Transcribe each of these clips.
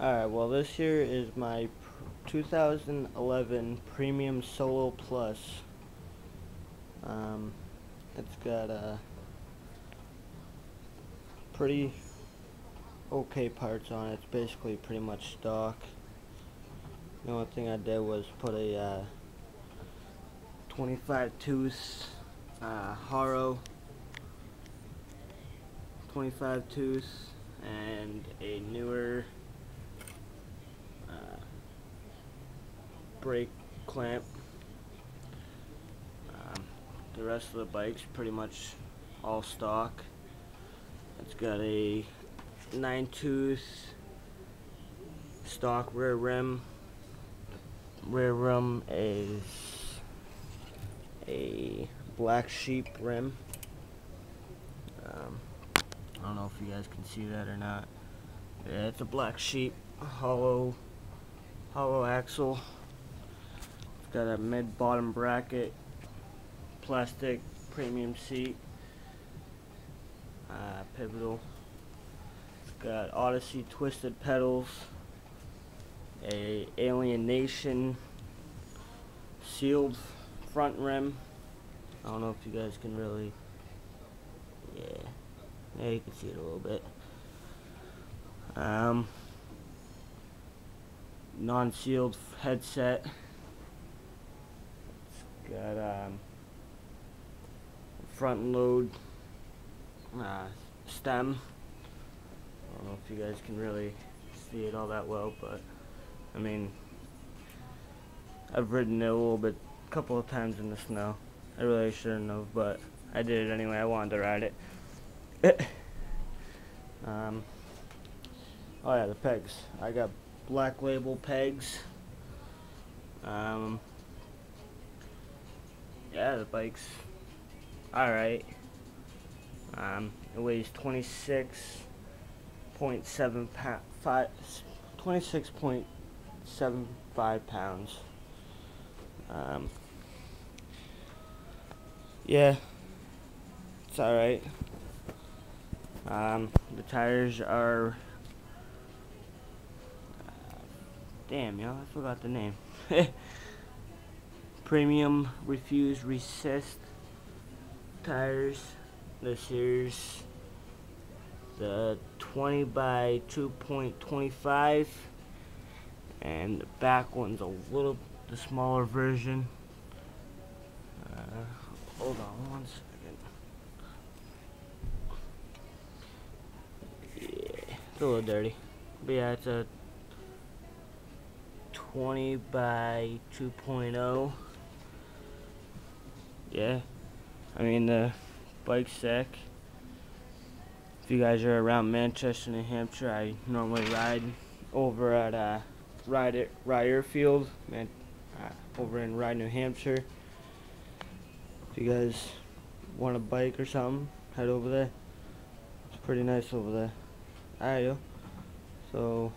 Alright, well this here is my 2011 Premium Solo Plus. It's got pretty okay parts on it. It's basically pretty much stock. The only thing I did was put a 25 tooth Haro 25 tooth and a newer brake clamp. The rest of the bike's pretty much all stock. It's got a 9 tooth stock rear rim. Rear rim is a black sheep rim. I don't know if you guys can see that or not. Yeah, it's a black sheep hollow axle. It's got a mid bottom bracket, plastic premium seat, pivotal. It's got Odyssey Twisted pedals, a Alienation sealed front rim. I don't know if you guys can really, yeah, you can see it a little bit. Non-sealed headset. It's got front load stem. I don't know if you guys can really see it all that well, but I mean, I've ridden it a couple of times in the snow. I really shouldn't have, but I did it anyway. I wanted to ride it. Oh yeah, the pegs. I got black label pegs. Yeah, the bike's alright. It weighs 26.75 pounds. Yeah, it's alright. The tires are damn, yo, I forgot the name. Premium Refuse Resist tires. This here's the 20 by 2.25, and the back one's the smaller version. Hold on one second. Yeah, it's a little dirty, but yeah, it's a 20 by 2.0. Yeah, I mean the bike's sick. If you guys are around Manchester, New Hampshire, I normally ride over at Rye Field, over in Rye, New Hampshire. If you guys want a bike or something, head over there. It's pretty nice over there. Alright, yo. So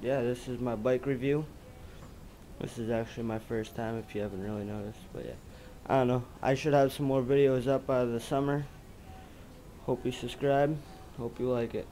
yeah, this is my bike review. This is actually my first time, if you haven't really noticed, but yeah, I don't know. I should have some more videos up out of the summer. Hope you subscribe. Hope you like it.